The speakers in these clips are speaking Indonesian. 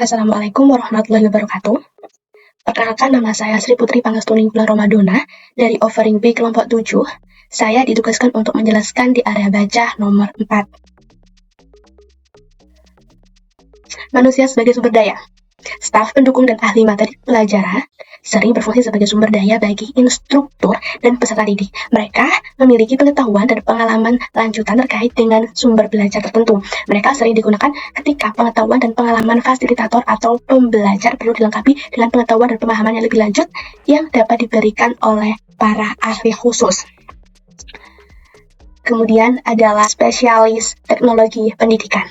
Assalamualaikum warahmatullahi wabarakatuh. Perkenalkan, nama saya Sri Putri Pangestuni Bulan Ramadona dari Offering B kelompok 7. Saya ditugaskan untuk menjelaskan di area baca nomor 4. Manusia sebagai sumber daya. Staf pendukung dan ahli materi pelajaran sering berfungsi sebagai sumber daya bagi instruktur dan peserta didik. Mereka memiliki pengetahuan dan pengalaman lanjutan terkait dengan sumber belajar tertentu. Mereka sering digunakan ketika pengetahuan dan pengalaman fasilitator atau pembelajar perlu dilengkapi dengan pengetahuan dan pemahaman yang lebih lanjut yang dapat diberikan oleh para ahli khusus. Kemudian adalah spesialis teknologi pendidikan.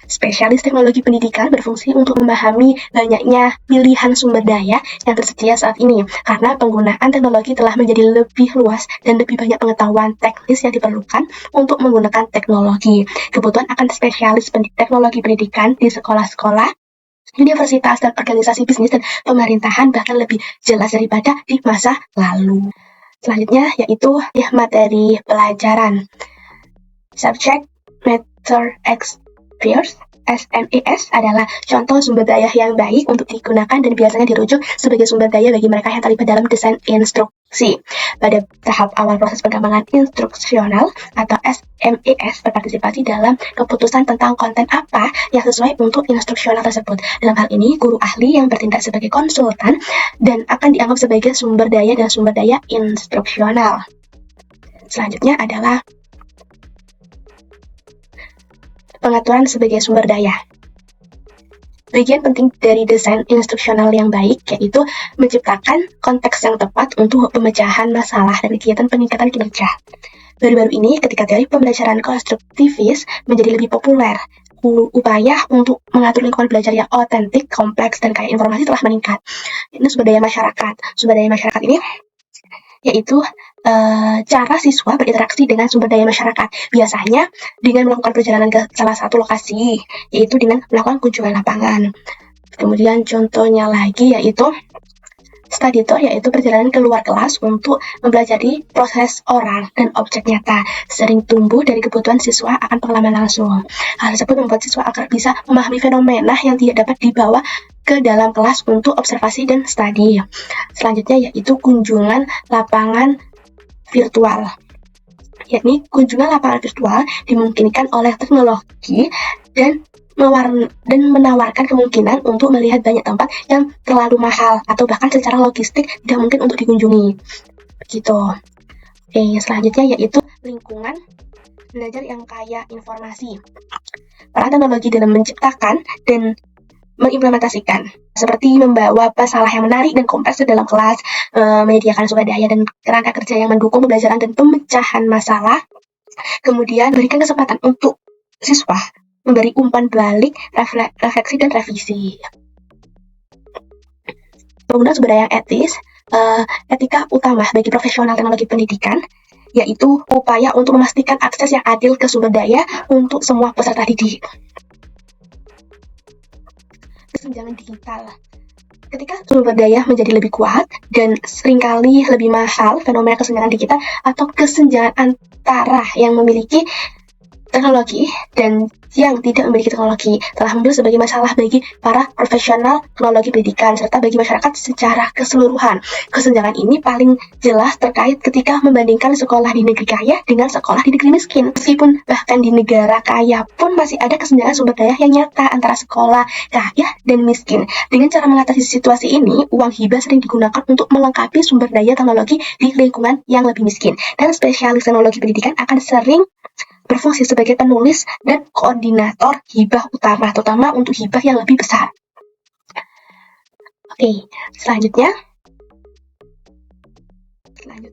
Spesialis teknologi pendidikan berfungsi untuk memahami banyaknya pilihan sumber daya yang tersedia saat ini, karena penggunaan teknologi telah menjadi lebih luas dan lebih banyak pengetahuan teknis yang diperlukan untuk menggunakan teknologi. Kebutuhan akan spesialis teknologi pendidikan di sekolah-sekolah, universitas, dan organisasi bisnis dan pemerintahan bahkan lebih jelas daripada di masa lalu. Selanjutnya yaitu materi pelajaran. Subject Matter Experts SMES adalah contoh sumber daya yang baik untuk digunakan dan biasanya dirujuk sebagai sumber daya bagi mereka yang terlibat dalam desain instruksi. Pada tahap awal proses pengembangan instruksional atau SMES berpartisipasi dalam keputusan tentang konten apa yang sesuai untuk instruksional tersebut. Dalam hal ini, guru ahli yang bertindak sebagai konsultan dan akan dianggap sebagai sumber daya dan sumber daya instruksional. Selanjutnya adalah pengaturan sebagai sumber daya. Bagian penting dari desain instruksional yang baik yaitu menciptakan konteks yang tepat untuk pemecahan masalah dan kegiatan peningkatan kinerja. Baru-baru ini, ketika teori pembelajaran konstruktivis menjadi lebih populer, upaya untuk mengatur lingkungan belajar yang otentik, kompleks, dan kaya informasi telah meningkat. Ini sumber daya masyarakat. Sumber daya masyarakat ini yaitu cara siswa berinteraksi dengan sumber daya masyarakat. Biasanya dengan melakukan perjalanan ke salah satu lokasi, yaitu dengan melakukan kunjungan lapangan. Kemudian contohnya lagi yaitu study tour, yaitu perjalanan keluar kelas untuk mempelajari proses orang dan objek nyata, sering tumbuh dari kebutuhan siswa akan pengalaman langsung. Hal tersebut membuat siswa agar bisa memahami fenomena yang tidak dapat dibawa ke dalam kelas untuk observasi dan studi. Selanjutnya yaitu kunjungan lapangan virtual. Yakni kunjungan lapangan virtual dimungkinkan oleh teknologi dan menawarkan kemungkinan untuk melihat banyak tempat yang terlalu mahal atau bahkan secara logistik tidak mungkin untuk dikunjungi. Begitu. Oke, selanjutnya yaitu lingkungan belajar yang kaya informasi. Peran teknologi dalam menciptakan dan mengimplementasikan, seperti membawa masalah yang menarik dan kompleks ke dalam kelas, menyediakan sumber daya dan kerangka kerja yang mendukung pembelajaran dan pemecahan masalah, kemudian berikan kesempatan untuk siswa memberi umpan balik, refleksi, dan revisi. Penggunaan sumber daya yang etis, etika utama bagi profesional teknologi pendidikan, yaitu upaya untuk memastikan akses yang adil ke sumber daya untuk semua peserta didik. Kesenjangan digital. Ketika sumber daya menjadi lebih kuat dan seringkali lebih mahal, fenomena kesenjangan digital atau kesenjangan antara yang memiliki teknologi dan yang tidak memiliki teknologi telah muncul sebagai masalah bagi para profesional teknologi pendidikan serta bagi masyarakat secara keseluruhan. Kesenjangan ini paling jelas terkait ketika membandingkan sekolah di negeri kaya dengan sekolah di negeri miskin. Meskipun bahkan di negara kaya pun masih ada kesenjangan sumber daya yang nyata antara sekolah kaya dan miskin. Dengan cara mengatasi situasi ini, uang hibah sering digunakan untuk melengkapi sumber daya teknologi di lingkungan yang lebih miskin. Dan spesialis teknologi pendidikan akan sering berfungsi sebagai penulis dan koordinator hibah utama, terutama untuk hibah yang lebih besar. Oke, selanjutnya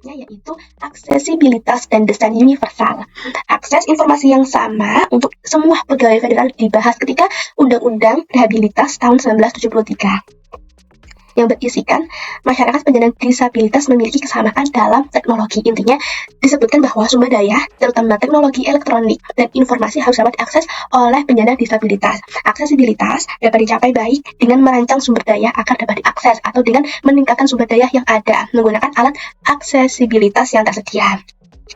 yaitu aksesibilitas dan desain universal. Akses informasi yang sama untuk semua pegawai federal dibahas ketika Undang-Undang Rehabilitas tahun 1973. Yang berisikan masyarakat penyandang disabilitas memiliki kesamaan dalam teknologi. Intinya disebutkan bahwa sumber daya, terutama teknologi elektronik dan informasi harus dapat diakses oleh penyandang disabilitas. Aksesibilitas dapat dicapai baik dengan merancang sumber daya agar dapat diakses atau dengan meningkatkan sumber daya yang ada menggunakan alat aksesibilitas yang tersedia.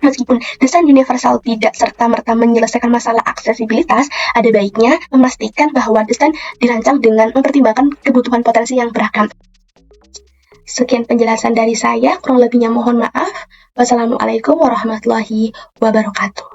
Meskipun desain universal tidak serta-merta menyelesaikan masalah aksesibilitas, ada baiknya memastikan bahwa desain dirancang dengan mempertimbangkan kebutuhan potensi yang beragam. Sekian penjelasan dari saya, kurang lebihnya mohon maaf. Wassalamualaikum warahmatullahi wabarakatuh.